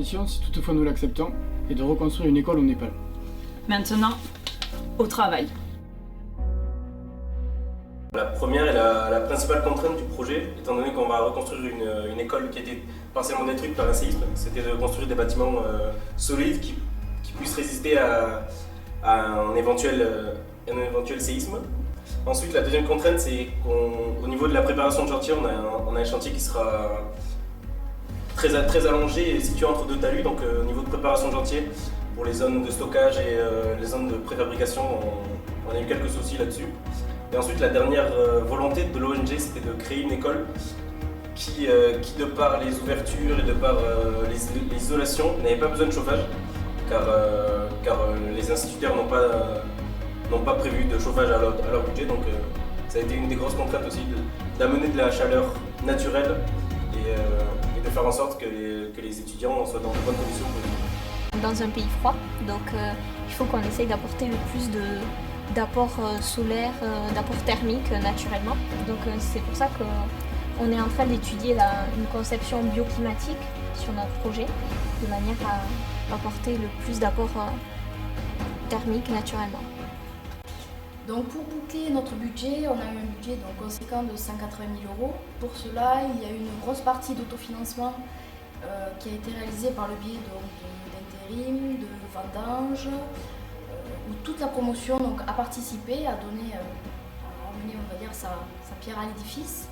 ambition, si toutefois nous l'acceptons, est de reconstruire une école au Népal. Maintenant, au travail. La première et la principale contrainte du projet, étant donné qu'on va reconstruire une école qui était partiellement détruite par un séisme, c'était de construire des bâtiments solides qui puissent résister à un éventuel séisme. Ensuite, la deuxième contrainte, c'est qu'au niveau de la préparation de chantier, on a un chantier qui sera très allongé et situé entre deux talus. Donc au niveau de préparation de chantier, pour les zones de stockage et les zones de préfabrication, on a eu quelques soucis là-dessus. Et ensuite, la dernière volonté de l'ONG, c'était de créer une école qui de par les ouvertures et de par l'isolation, n'avait pas besoin de chauffage, car les instituteurs n'ont pas prévu de chauffage à leur budget. Donc ça a été une des grosses contraintes aussi, d'amener de la chaleur naturelle et de faire en sorte que les étudiants soient dans de bonnes conditions. Dans un pays froid, donc il faut qu'on essaye d'apporter le plus d'apport solaire, d'apport thermique naturellement. Donc c'est pour ça qu'on est en train d'étudier une conception bioclimatique sur notre projet, de manière à apporter le plus d'apport thermique naturellement. Donc pour boucler notre budget, on a eu un budget donc conséquent de 180 000 €. Pour cela, il y a eu une grosse partie d'autofinancement qui a été réalisée par le biais d'intérim, de vendanges, où toute la promotion donc, a participé, a amené on va dire, sa pierre à l'édifice.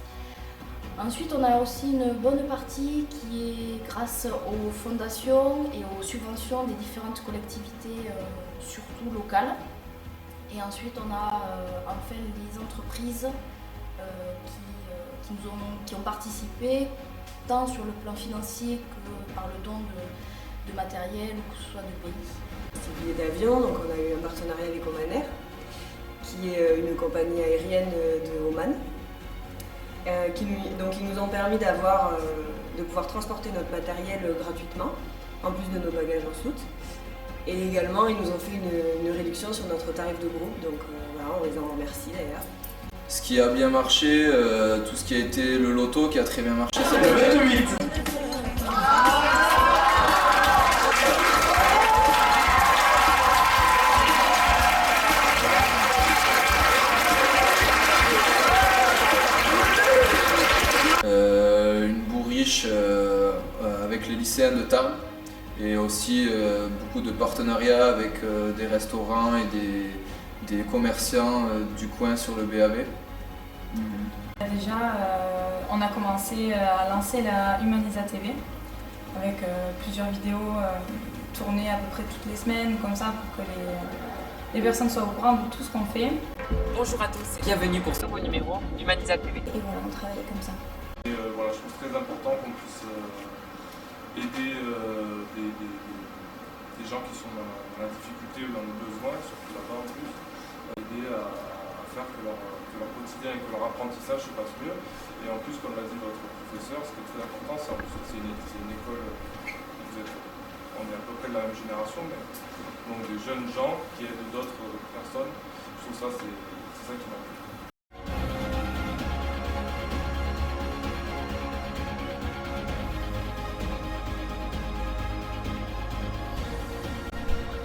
Ensuite, on a aussi une bonne partie qui est grâce aux fondations et aux subventions des différentes collectivités, surtout locales. Et ensuite, on a enfin les entreprises qui ont participé, tant sur le plan financier que par le don de matériel, ou que ce soit de pays. C'est billets d'avion, donc on a eu un partenariat avec Oman Air, qui est une compagnie aérienne de Oman, qui nous ont permis de pouvoir transporter notre matériel gratuitement, en plus de nos bagages en soute. Et également, ils nous ont fait une réduction sur notre tarif de groupe, donc voilà, on les en remercie d'ailleurs. Ce qui a bien marché, tout ce qui a été le loto qui a très bien marché cette année. Une bourriche avec les lycéens de Tarbes et aussi beaucoup de partenariats avec des restaurants et des commerçants du coin sur le BAB. Déjà, on a commencé à lancer la Humanisa TV avec plusieurs vidéos tournées à peu près toutes les semaines, comme ça pour que les personnes soient au courant de tout ce qu'on fait. Bonjour à tous, bienvenue pour ce nouveau numéro d'Humanisa TV. Et voilà, on travaille comme ça. Et voilà, je trouve très important qu'on puisse aider des gens qui sont dans la difficulté ou dans le besoin, surtout là-bas en plus, aider à faire que leur quotidien et que leur apprentissage se passe mieux. Et en plus, comme l'a dit votre professeur, ce qui est très important, c'est une école, on est à peu près de la même génération, mais donc des jeunes gens qui aident d'autres personnes. Je trouve ça, c'est ça qui m'a plu.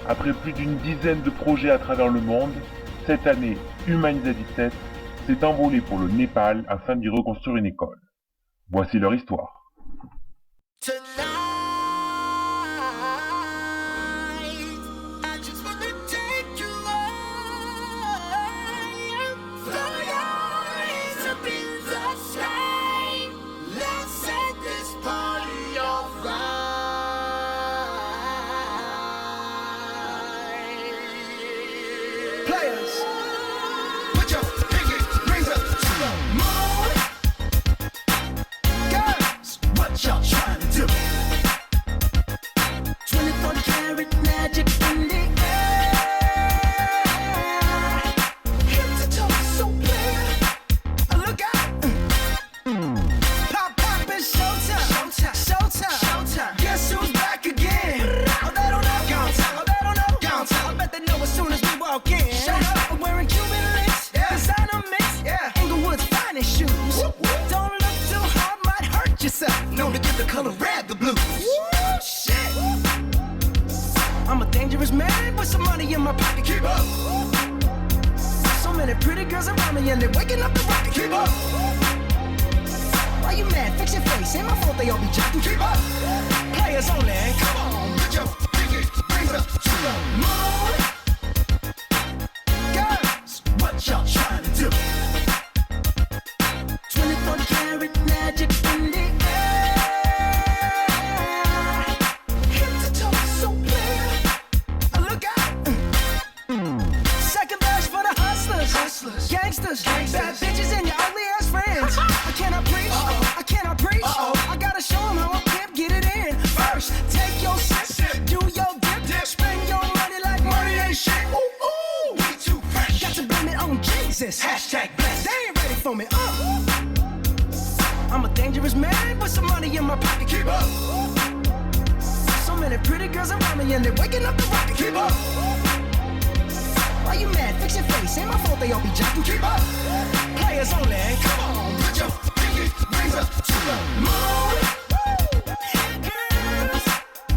Après plus d'une dizaine de projets à travers le monde, cette année, Humanisa 17 s'est envolé pour le Népal afin d'y reconstruire une école. Voici leur histoire. Known to give the color red the blues. Woo, shit. I'm a dangerous man with some money in my pocket. Keep up. So many pretty girls around me and they're waking up the rocket. Keep up. Why you mad? Fix your face. Ain't my fault they all be jacking. Keep up. Players only. Come on, put your pinky rings up to the moon. Girls, what y'all trying to do? 24 karat magic in the air. Head to toe, so clear. Look out. Second verse for the hustlers, gangsters, bad bitches and your ugly ass friends. I cannot preach, I cannot preach. I gotta show them how a pimp get it in. First, take your sip, do your dip, spend your money like money ain't shit. Ooh, ooh, we too fresh. Got to blame it on Jesus. Hashtag blessed. They ain't ready for me. I'm a dangerous man with some money in my pocket. Keep up. So many pretty girls around me and they're waking up the rocket. Keep up. Why you mad? Fix your face. Ain't my fault they all be jacking. Keep up. Players only. Come on, put your pinky rings up to the moon. Girls,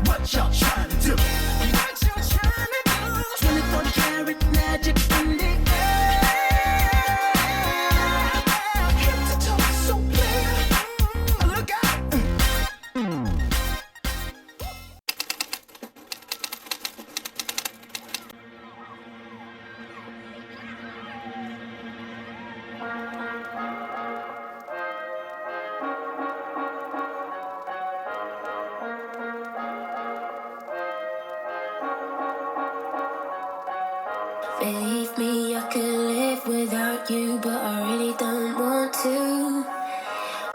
what y'all trying to do? What you trying to do? 24 karat magic in the air. Head to toe, so clear. Look out. Believe me, I could live without you, but I really don't want to.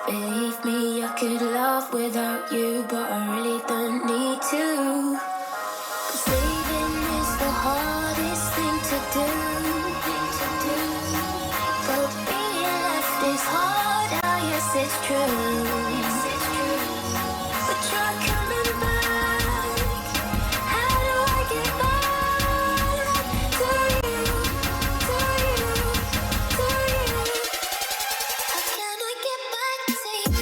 Believe me, I could love without you, but I really don't need to. 'Cause leaving is the hardest thing to do. But being left is hard, ah yes it's true. But try coming back. How do I get back to you, to you, to you? How can I get back to you?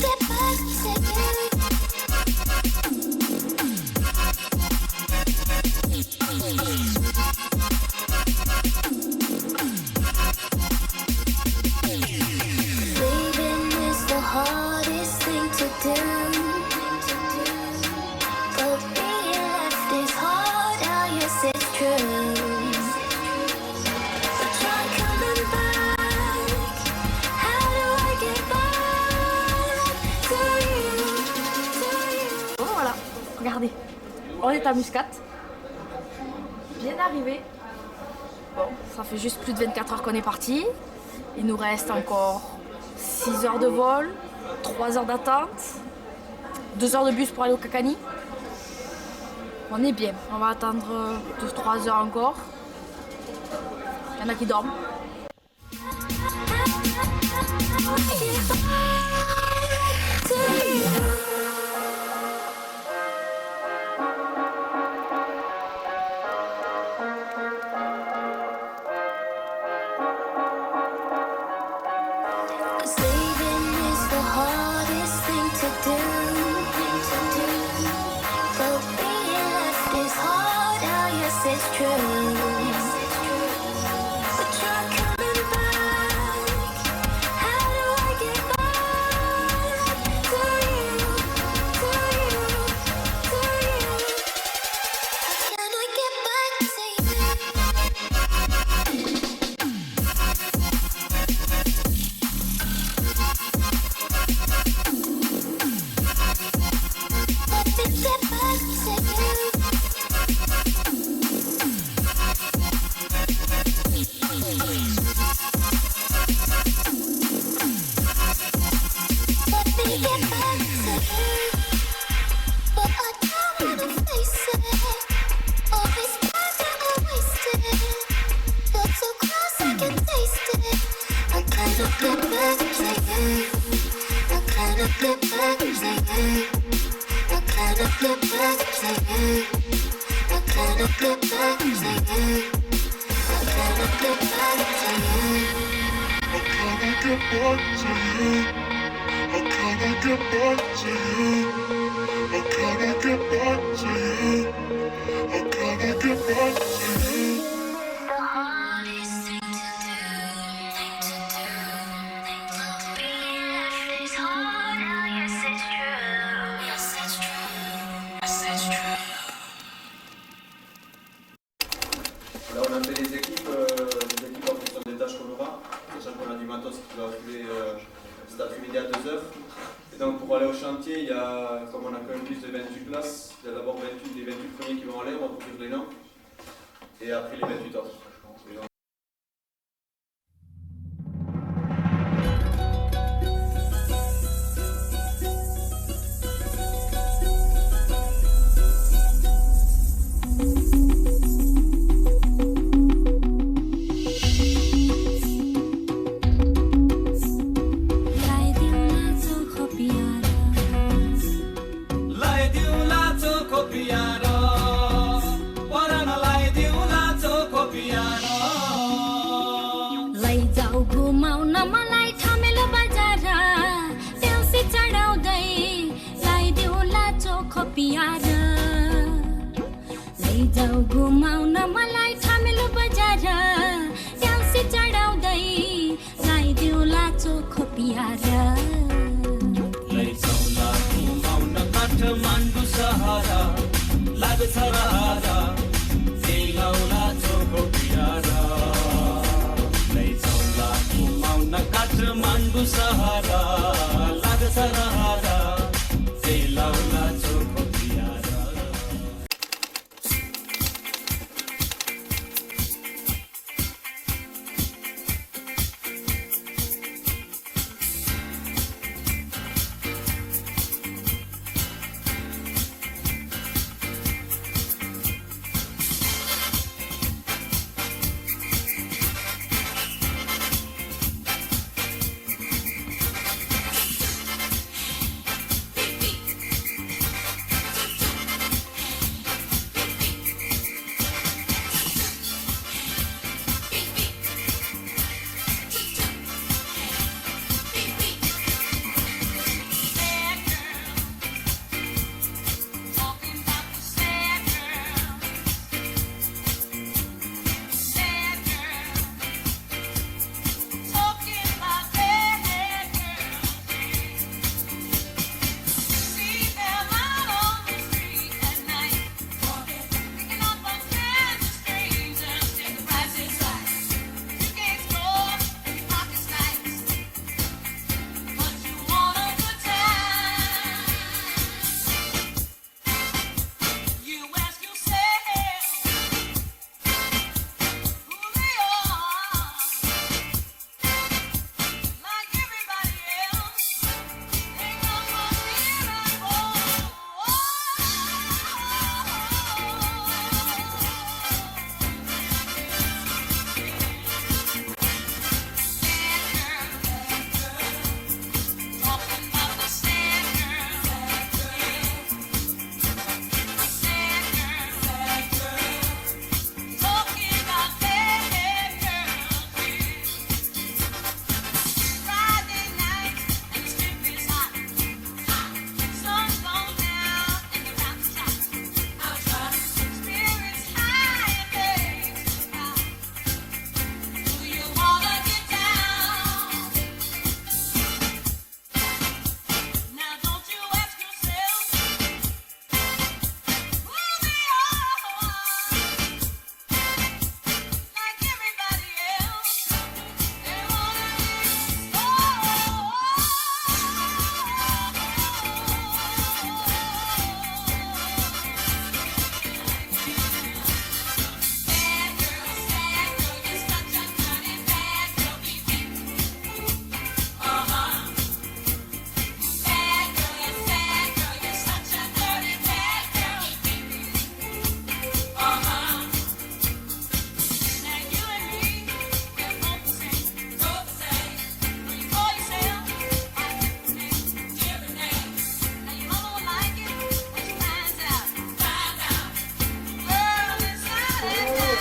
Get back to you. Leaving is the hardest thing to do. But being left is hard, ah yes it's true. But try coming back. How do I get back to you, to you? Bon voilà, regardez, on est à Muscat, bien arrivé. Bon, ça fait juste plus de 24 heures qu'on est parti. Il nous reste encore 6 heures de vol, 3 heures d'attente, 2 heures de bus pour aller au Kakani. On est bien, on va attendre 2-3 heures encore. Il y en a qui dorment. Cause leaving is the hardest thing to do. But being left is hard, ah yes it's true. But try coming back. How do I get back to you, to you, to you? How can I get back to you? Get back to you. Let me get back to you. But I don't wanna face it. All this time that I wasted. You're so close, I can taste it. I cannot get back to you. I cannot get back to you. I cannot get back to you. I cannot get back to you. I cannot get back to you. get back to you? How can I get back to you? How can I get back to you? How can I get back to you? The hardest thing to do. Being left is hard, oh yes it's true. Yes it's true. Yes it's true. Là, on a fait les équipes en fonction des tâches qu'on aura, sachant qu'on a du matos qui va rouler cet après-midi à 2h. Et donc, pour aller au chantier, il y a, comme on a quand même plus de 28 places, il y a d'abord les 28 premiers qui vont aller, on va couvrir les noms, et après les 28 autres. लैजाऊ घुमाउन मलाई थामेलो बजार ट्याक्सी चढाउँदै लाइदिउला चोखो पियार लैजाउला घुमाउन काठमाडौँ सहर लाग्छ रहर त्यहीलाउला चोखो पियार लैजाउला घुमाउन काठमाडौँ सहर लाग्छ रहर त्यहीलाउला चोखो पियार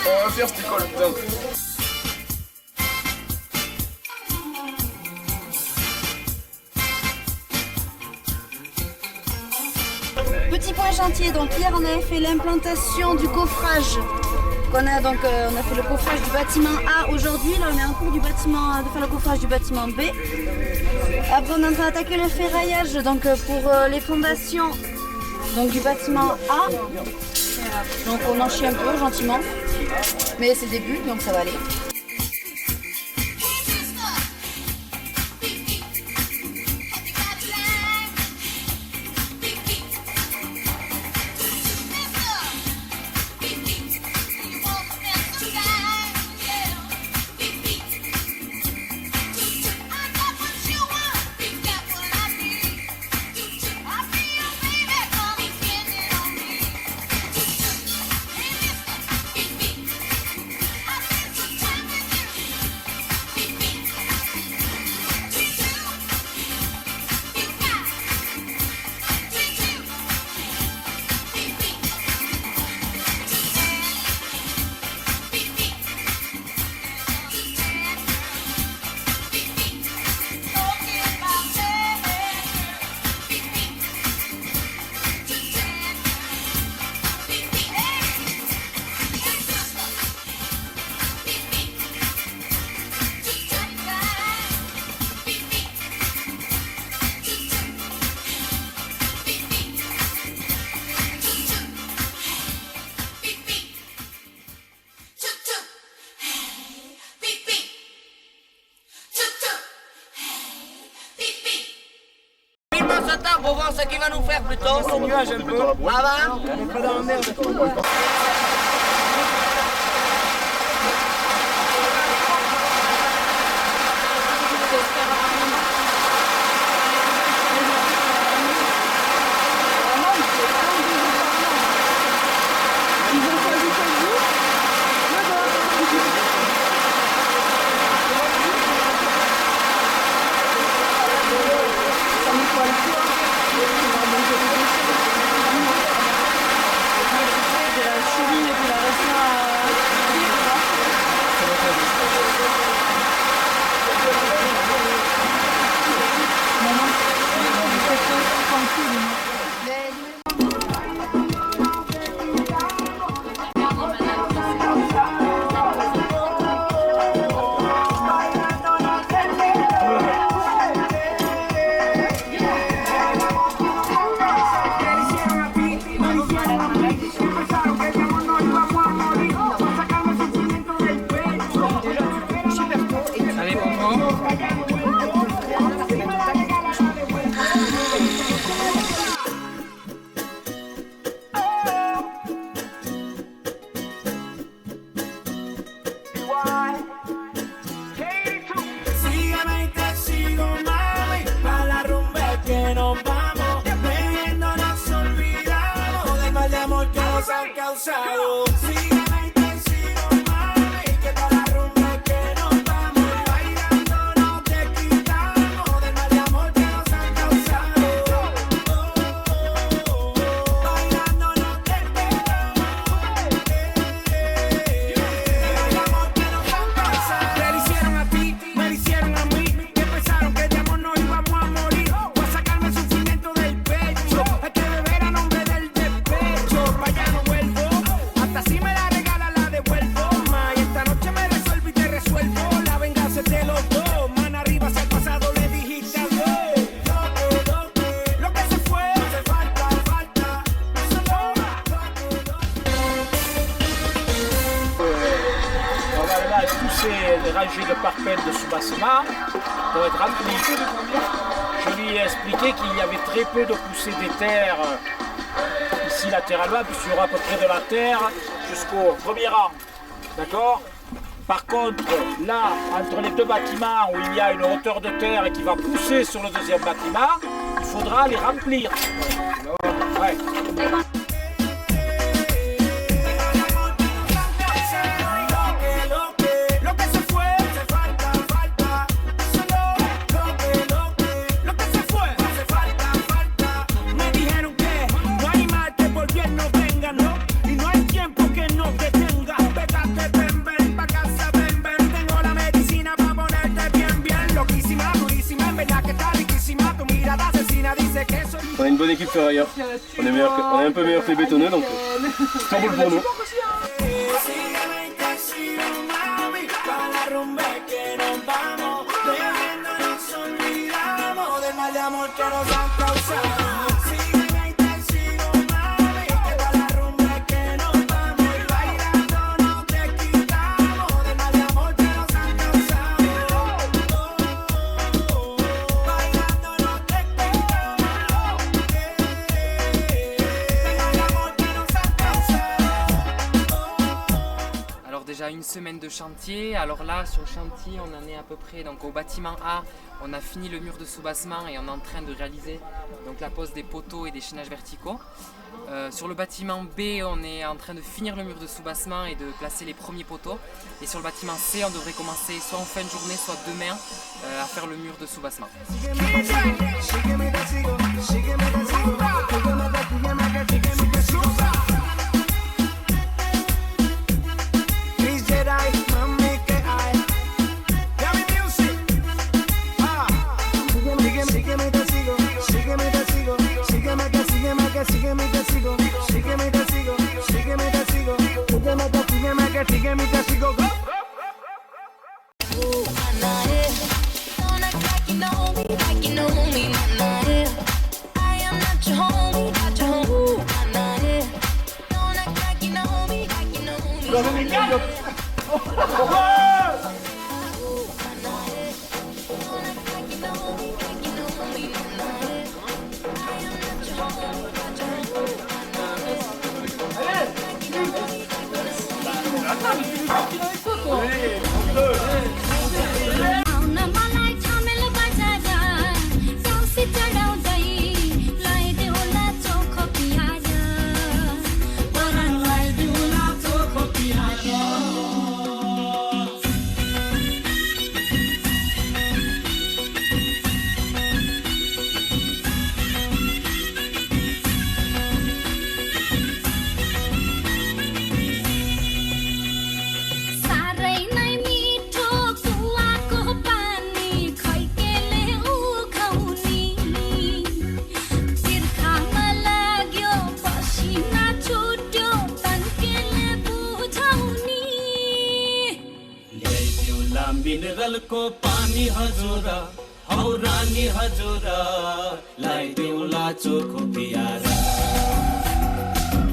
On va faire cette école, putain. petit point chantier. Donc hier on avait fait l'implantation du coffrage. On a fait le coffrage du bâtiment A aujourd'hui. Là on est en cours de faire le coffrage du bâtiment B. Après on est en train d'attaquer le ferraillage donc pour les fondations donc, du bâtiment A. Donc on en chie un peu gentiment. Mais c'est le début donc ça va aller. Pour voir ce qu'il va nous faire plus tard. C'est nuage un peu. Ah va? On est pas dans la merde. Les rangées de parpaings de ce bâtiment pour être remplies. Je lui ai expliqué qu'il y avait très peu de poussée des terres ici latéralement, puisqu'il y aura à peu près de la terre jusqu'au premier rang. D'accord? Par contre, là, entre les deux bâtiments où il y a une hauteur de terre et qui va pousser sur le deuxième bâtiment, il faudra les remplir. Ouais. On a une bonne équipe ferrailleur. On est un peu meilleur que les bétonneux, donc ça roule pour nous. Déjà une semaine de chantier. Alors là, sur le chantier, on en est à peu près donc au bâtiment A. On a fini le mur de soubassement et on est en train de réaliser donc la pose des poteaux et des chaînages verticaux. Sur le bâtiment B, on est en train de finir le mur de soubassement et de placer les premiers poteaux. Et sur le bâtiment C, on devrait commencer soit en fin de journée, soit demain à faire le mur de soubassement. Mineral को पानी हजुरा हौ रानी हजुरा लाई देउला चोखो पियारा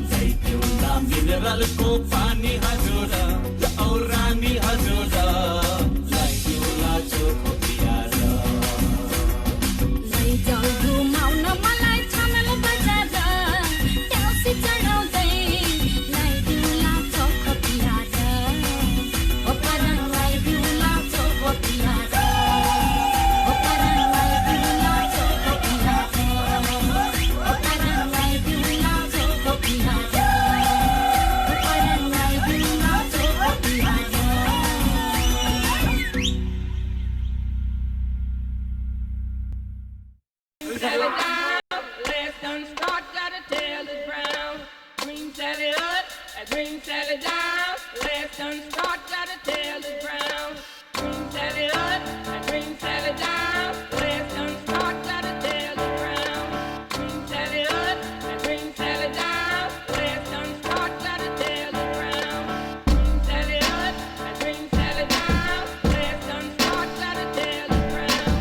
लाई देउला मिनरल को पानी हजुरा हौ रानी हजुरा लाई देउला चोखो पियारा लाई जाऊ घुमाउन मलाई छामल बजार ट्याउसी चढाउँदै लाई देउला चोखो पियारा ओ परन लाई देउला चोखो पियारा ओ परन लाई देउला चोखो पियारा ओ परन लाई देउला चोखो पियारा ओ परन लाई देउला चोखो पियारा Let's done start, gotta tell the brown. Green Sally up, green Sally down. Let's done start, gotta tell the brown. Green Sally up, green Sally down. Let's done start, gotta tell the brown. Green Sally up, green Sally down. Let's done start, gotta tell the brown. Green Sally up, green Sally down. Let's done start, gotta tell the brown.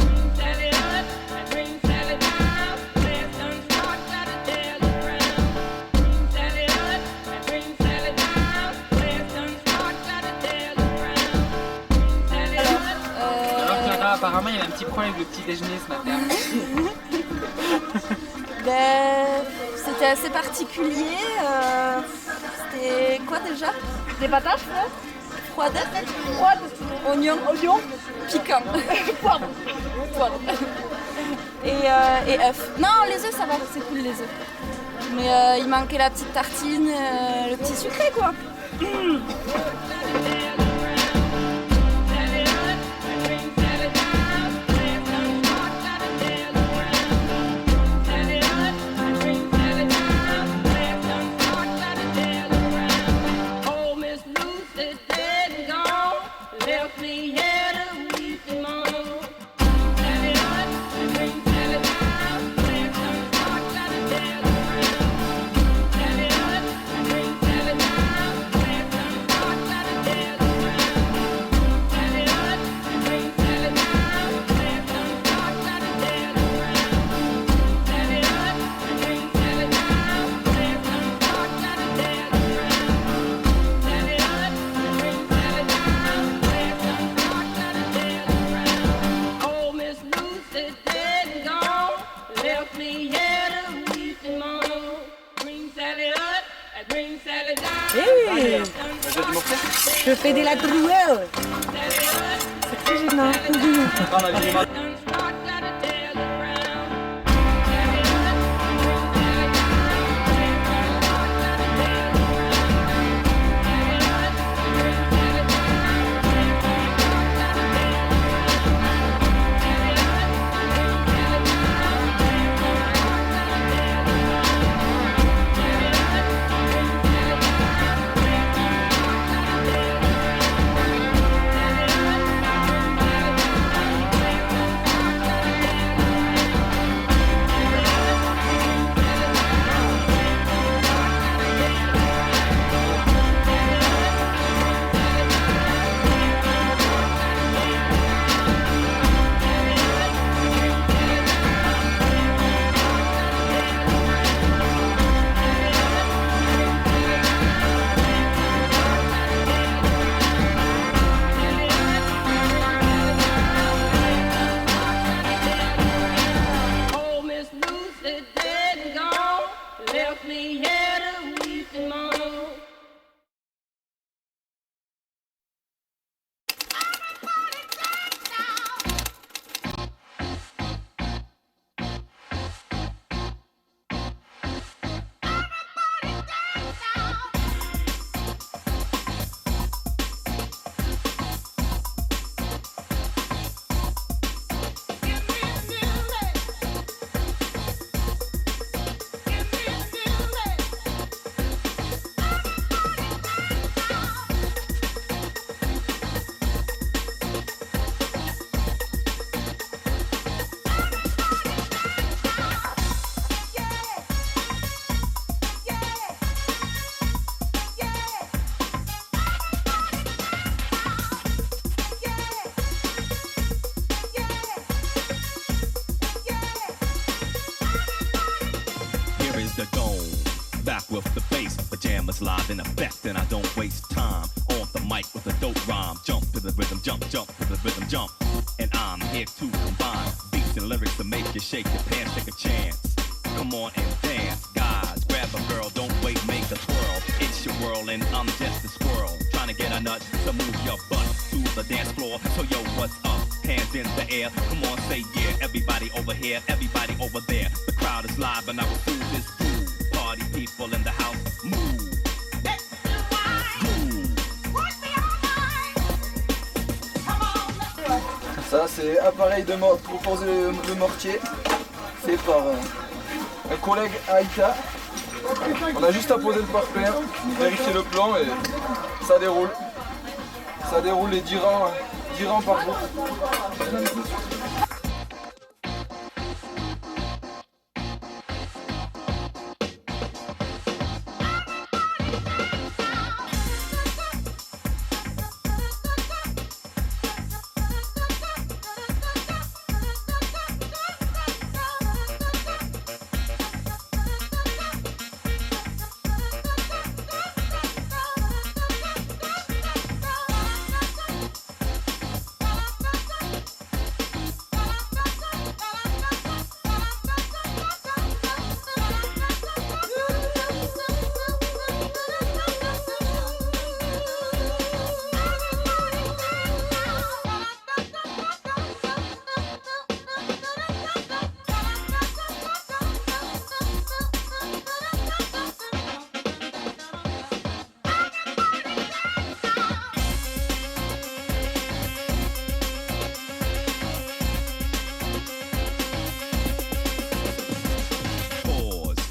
Green Sally up, green Sally down. Let's done start, gotta tell the brown. Green Sally up, green Sally down. Let's done start, gotta tell the brown. Green Sally up. Alors Clara, apparemment il y avait un petit problème avec le petit déjeuner ce matin. C'était assez particulier. C'était quoi déjà? Des patates froides, oignons, piquants, poivre. Et œufs. Non, les œufs ça va, c'est cool les œufs. Mais il manquait la petite tartine, le petit sucré quoi. Oh, Miss Ruth is dead and gone. Left me here to weep and moan. Sally up, green Sally down. Let's done start, Je fais de la trouelle. C'est très gênant. Oh, Miss Lucy dead and gone, left me here to weep and moan. Here is the dome, back with the bass, pajamas live in effect, and I don't waste time on the mic with a dope rhyme. Jump to the rhythm, jump to the rhythm, jump, and I'm here to combine beats and lyrics to make you shake your pants, take a chance. Come on and dance, guys, grab a girl, don't wait, make a twirl. It's your world and I'm just a squirrel, trying to get a nut to move your butt to the dance floor. So yo, what's up? Hands in the air, come on, say yeah. Everybody over here, everybody over there. The crowd is live and I will do this groove. Party people in the house, move. Ça c'est appareil pour poser le mortier, fait par un collègue Aïta. On a juste à poser le parpaing, vérifier le plan et ça déroule. Ça déroule les 10 rangs par jour.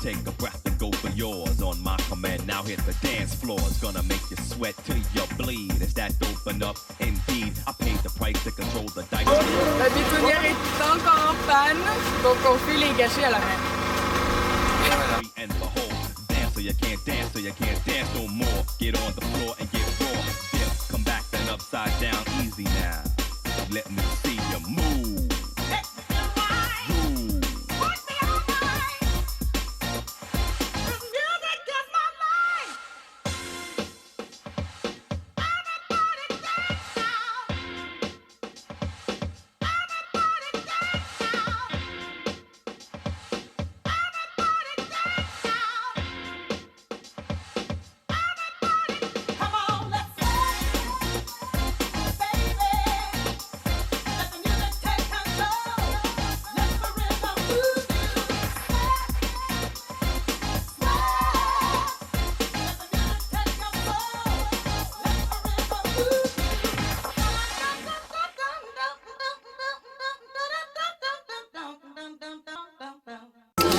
Take a breath and go for yours on my command. Now hit the dance floor. It's gonna make you sweat till you bleed. Is that open up? Indeed, I paid the price to control the dice. La bétonnière est encore en panne, donc on fait les gâchets à la main. And behold, dance so you can't dance, so you can't dance no more. Get on the floor and get raw. Dip, come back then upside down, easy now. Let me see you move.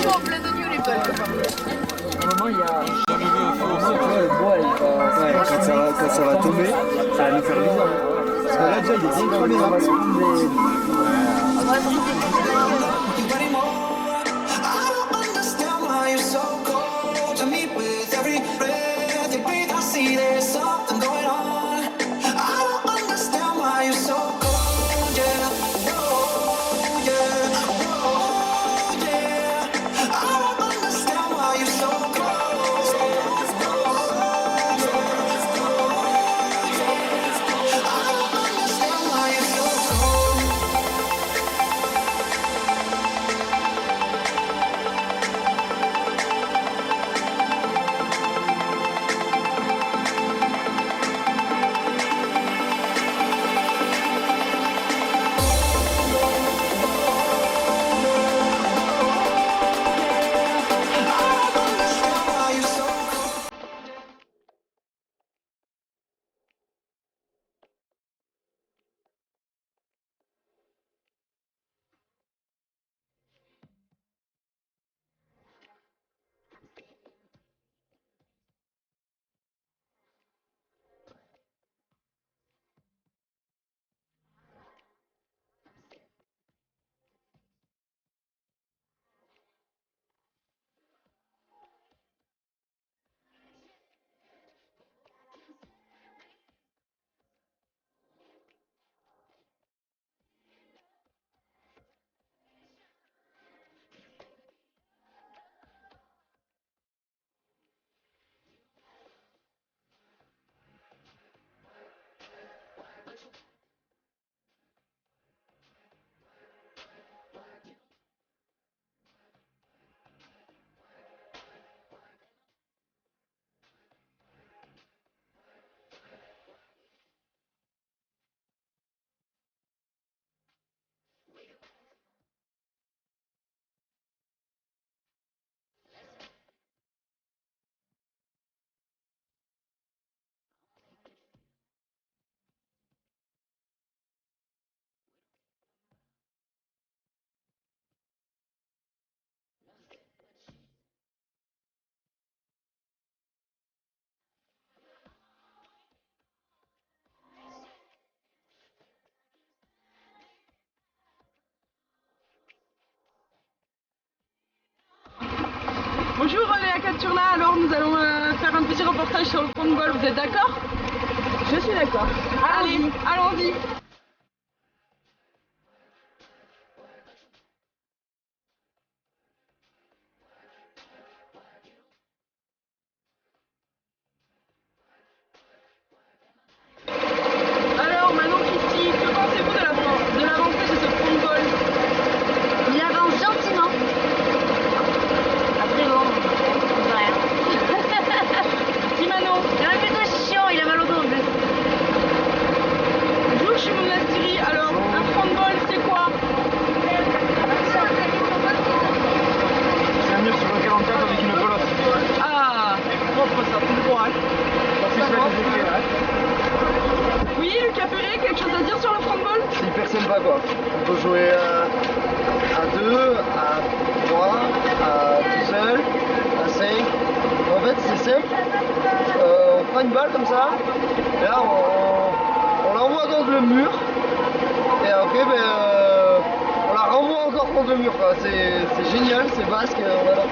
chaud, plein de nuit les balles. À un moment, il y a le bois, quand ça va tomber, ça va nous faire bizarre. Parce que là, déjà, il est bien cramé, on va se prendre des... Bonjour Léa Caturla, alors nous allons faire un petit reportage sur le handball, vous êtes d'accord? Je suis d'accord. Allez, allons-y. Alors Manon Christy, que pensez-vous de l'avancée de ce handball? Il avance gentiment. Après bon, on fait rien. Dis Manon. Il est plutôt chiant, il a mal au dos en plus. Bonjour, je suis Monastiri. Alors, un handball, c'est quoi? C'est un mur sur lequel on tape avec une pelote. Ah, Propre ça, tout droit. Ça fait ça des effets, hein. Oui, Lucas Perret, quelque chose à dire sur le handball? C'est hyper sympa quoi. On peut jouer à 2, à 3, à tout seul, à 5. En fait c'est simple. On prend une balle comme ça. Et là on l'envoie contre le mur. Et après on la renvoie encore contre le mur. C'est génial, c'est basque. Voilà.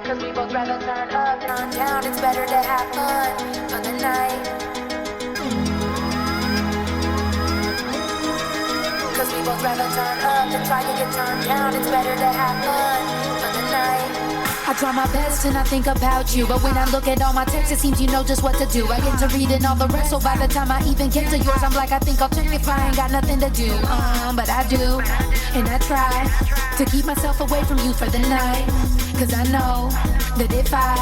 Cause we both rather turn up than on down. It's better to have fun on the night. Cause we both rather turn up than try to get turned down. It's better to have fun on the night. I try my best and I think about you, but when I look at all my texts, it seems you know just what to do. I get to reading all the rest, so by the time I even get to yours, I'm like, I think I'll check if I ain't got nothing to do. But I do, and I try to keep myself away from you for the night. Cause I know that if I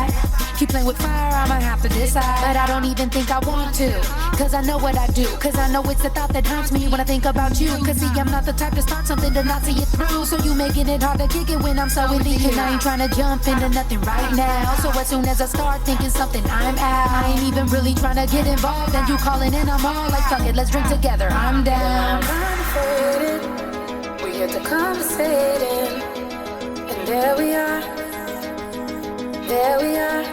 keep playing with fire, I'ma have to decide. But I don't even think I want to, cause I know what I do. Cause I know it's the thought that haunts me when I think about you. Cause see, I'm not the type to start something to not see it through. So you making it hard to kick it when I'm so into you. And I ain't trying to jump into nothing right now. So as soon as I start thinking something, I'm out. I ain't even really trying to get involved. And you calling in, I'm all like, fuck it, let's drink together. I'm down. We're here to conversating. And there we are. There we are.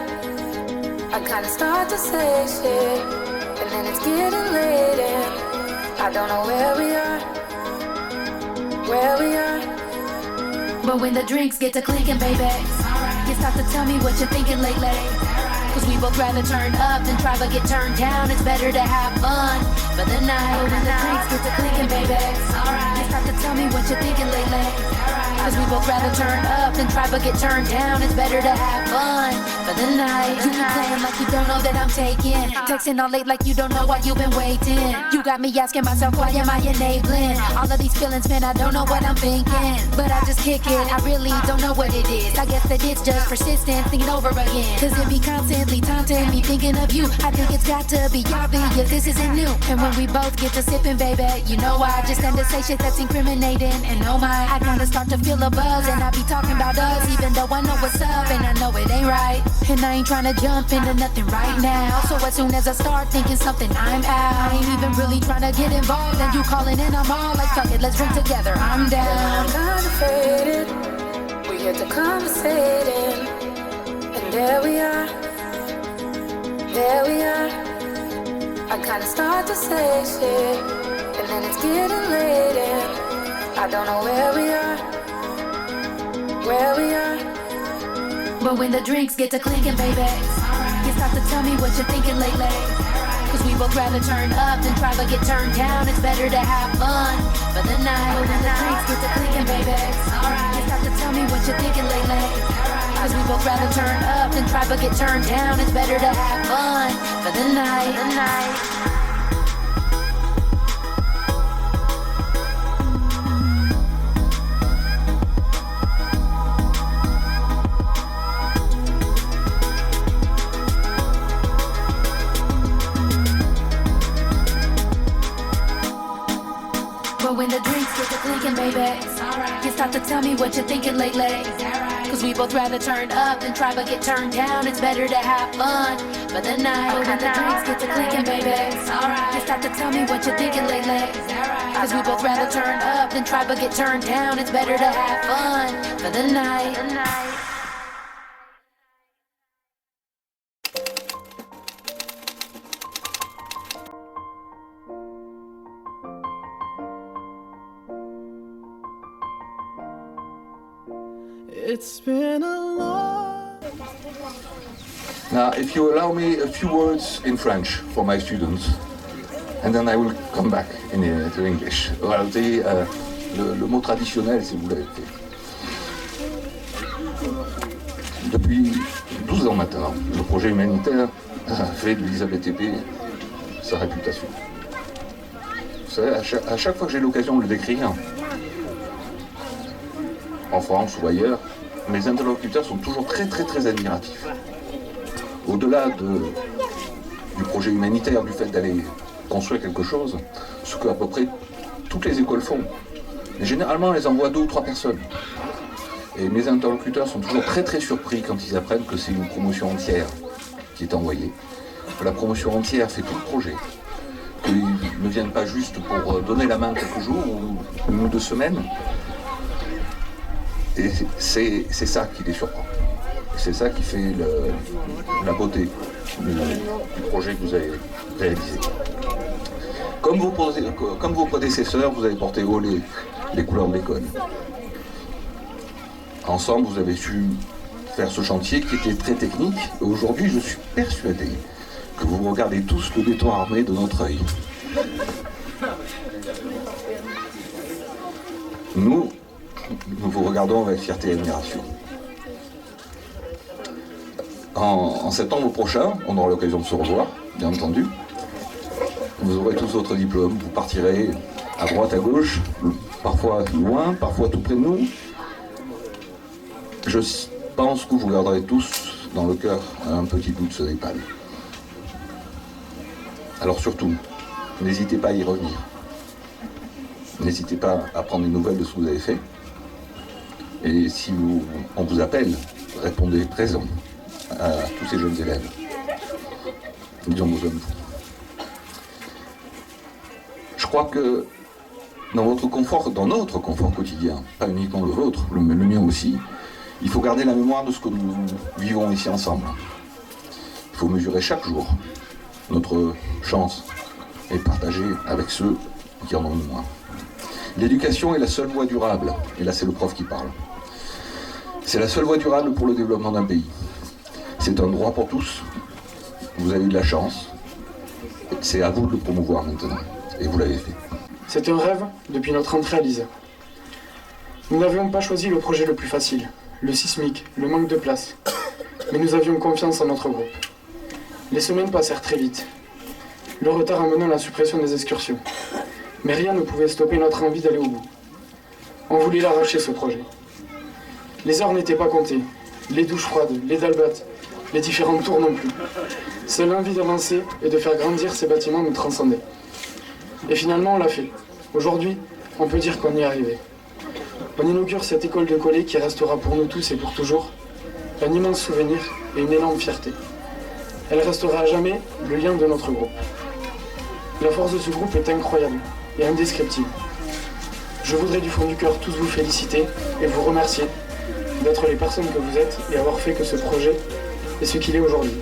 I kinda start to say shit, and then it's getting late and I don't know where we are. Where we are. But when the drinks get to clinking, baby, you start to tell me what you're thinking lately. Cause we both rather turn up than try to get turned down. It's better to have fun for the night. But when the drinks get to clinking, baby, you start to tell me what you're thinking lately. Cause we both rather turn up than try to get turned down. It's better to have fun for the night. You keep playing like you don't know that I'm taking. Texting all late like you don't know why you've been waiting. You got me asking myself, why am I enabling all of these feelings, man? I don't know what I'm thinking, but I just kick it. I really don't know what it is. I guess that it's just persistence, thinking over again. Cause it be constantly taunting me, thinking of you. I think it's got to be obvious, this isn't new. And when we both get to sipping, baby, you know I just tend to say shit that's incriminating. And oh my, I kinda start to feel a buzz, and I be talking about us, even though I know what's up, and I know it ain't right. And I ain't trying to jump into nothing right now. So as soon as I start thinking something, I'm out. I ain't even really trying to get involved, and you calling in, I'm all like, fuck it, let's drink together. I'm down. I'm kinda faded. We're here to conversating. And there we are. There we are. I kinda start to say shit, and then it's getting late and I don't know where we are. Where we are. But when the drinks get to clinking, baby, you start to tell me what you're thinking lately. Cause we both rather turn up than try to get turned down. It's better to have fun for the night. But when the drinks get to clinking, baby, you start to tell me what you're thinking lately. Cause we both rather turn up than try to get turned down. It's better to have fun for the night. The night. But when the drinks get to clinking, baby, you start to tell me what you're thinking lately. Cause we both rather turn up than try to get turned down. It's better to have fun for the night. But when the drinks get to clinking, baby, you start to tell me what you're thinking lately. Cause we both rather turn up than try to get turned down. It's better to have fun for the night. It's been a long... Now, if you allow me a few words in French for my students, and then I will come back to English. Voilà, vous savez, le mot traditionnel, si vous l'avez fait. Depuis 12 ans maintenant, le projet humanitaire a fait de l'Elisabeth Épée sa réputation. Vous savez, à chaque fois que j'ai l'occasion de le décrire, en France ou ailleurs, mes interlocuteurs sont toujours très admiratifs. Au-delà du projet humanitaire, du fait d'aller construire quelque chose, ce que à peu près toutes les écoles font. Mais généralement, elles envoient 2 ou 3 personnes. Et mes interlocuteurs sont toujours très surpris quand ils apprennent que c'est une promotion entière qui est envoyée. Que la promotion entière fait tout le projet. Qu'ils ne viennent pas juste pour donner la main quelques jours ou 1 ou 2 semaines. Et c'est ça qui les surprend. C'est ça qui fait la beauté du projet que vous avez réalisé. Comme vos prédécesseurs, vous avez porté haut les couleurs de l'école. Ensemble, vous avez su faire ce chantier qui était très technique. Et aujourd'hui, je suis persuadé que vous regardez tous le béton armé de notre œil. Nous vous regardons avec fierté et admiration. En septembre prochain, on aura l'occasion de se revoir, bien entendu. Vous aurez tous votre diplôme, vous partirez à droite, à gauche, parfois loin, parfois tout près de nous. Je pense que vous garderez tous dans le cœur un petit bout de ce Népal. Alors surtout, n'hésitez pas à y revenir. N'hésitez pas à prendre des nouvelles de ce que vous avez fait. Et si on vous appelle, répondez présent à tous ces jeunes élèves. Ils ont besoin de vous. Je crois que dans notre confort quotidien, pas uniquement le vôtre, le mien aussi, il faut garder la mémoire de ce que nous vivons ici ensemble. Il faut mesurer chaque jour notre chance et partager avec ceux qui en ont moins. L'éducation est la seule voie durable, et là c'est le prof qui parle. C'est la seule voie durable pour le développement d'un pays. C'est un droit pour tous. Vous avez eu de la chance. C'est à vous de le promouvoir maintenant. Et vous l'avez fait. C'est un rêve depuis notre entrée à l'ISA. Nous n'avions pas choisi le projet le plus facile, le sismique, le manque de place. Mais nous avions confiance en notre groupe. Les semaines passèrent très vite. Le retard amenant la suppression des excursions. Mais rien ne pouvait stopper notre envie d'aller au bout. On voulait l'arracher ce projet. Les heures n'étaient pas comptées. Les douches froides, les dalbates, les différents tours non plus. Seule l'envie d'avancer et de faire grandir ces bâtiments nous transcendait. Et finalement on l'a fait. Aujourd'hui, on peut dire qu'on y est arrivé. On inaugure cette école de collège qui restera pour nous tous et pour toujours un immense souvenir et une énorme fierté. Elle restera à jamais le lien de notre groupe. La force de ce groupe est incroyable et indescriptible. Je voudrais du fond du cœur tous vous féliciter et vous remercier d'être les personnes que vous êtes et avoir fait que ce projet est ce qu'il est aujourd'hui.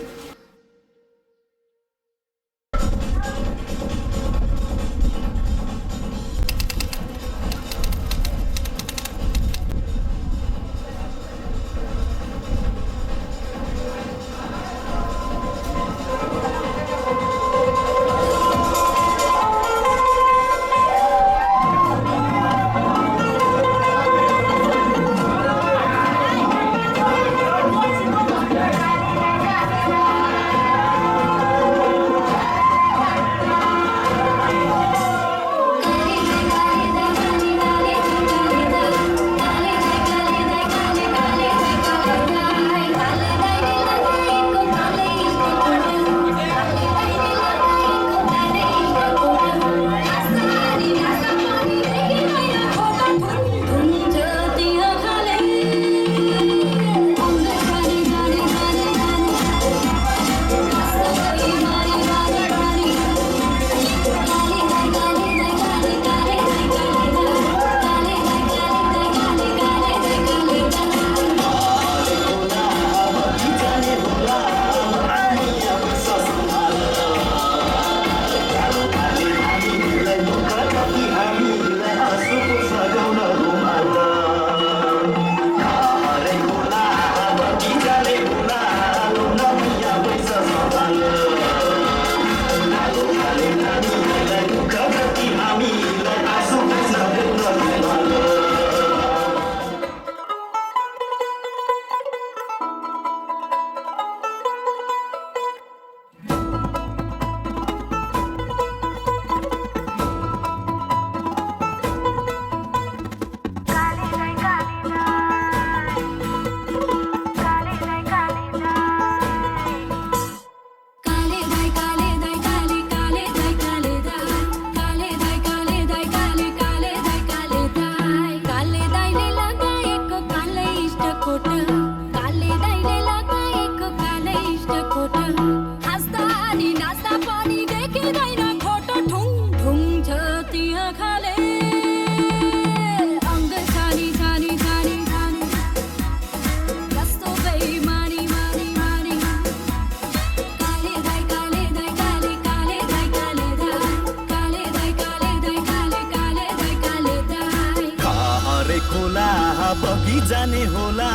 जाने होला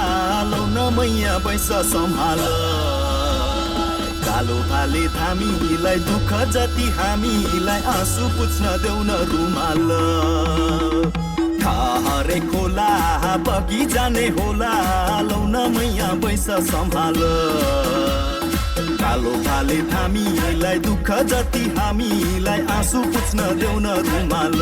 लौन मैया बैस सम्हाल कालो भाले थामीलाई दुःख जति हामीलाई आँसु पुछ्न देऊ न रुमाल हरे खोला बगी जाने होला लौन मैया बैस सम्हाल कालो भाले थामीलाई दुःख जति हामीलाई आँसु पुछ्न देऊ न रुमाल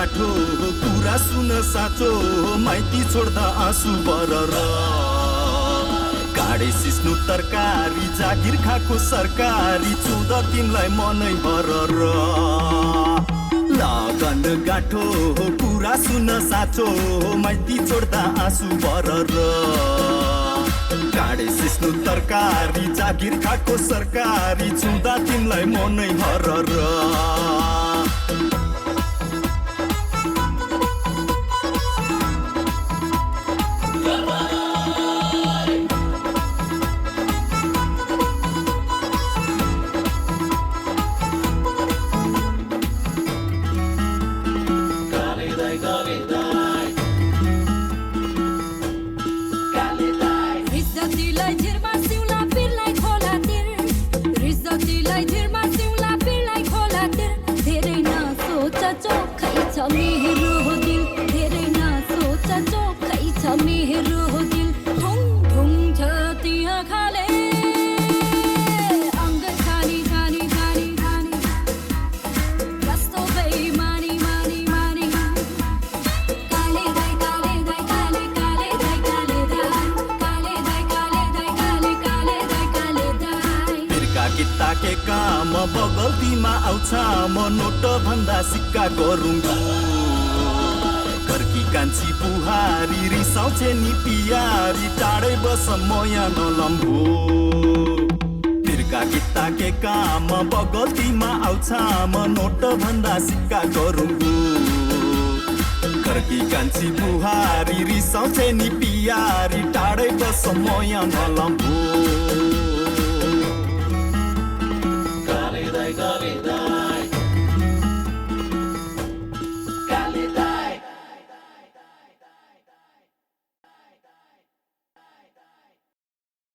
गाठो कुरा सुन साँचो माइती छोड्दा आँसु बरर काडे सिस्नु तरकारी जागिर खाको सरकारी चुद तिमलाई मनै हरर लगन गाठो कुरा सुन साँचो माइती छोड्दा आँसु बरर काडे सिस्नु तरकारी जागिर खाको सरकारी चुदा तिमलाई मनै हरर के काम बगल्तीमा आउँछ म नोट भन्दा सिक्का गरुङ्गु घरकी कान्छी बुहारी रिसाउँछे नि पियारी टाढै बस म यहाँ नलम्बो तिर्का किता के काम बगल्तीमा आउँछ म नोट भन्दा सिक्का गरुङ्गु घरकी कान्छी बुहारी रिसाउँछे नि पियारी टाढै बस म यहाँ नलम्बो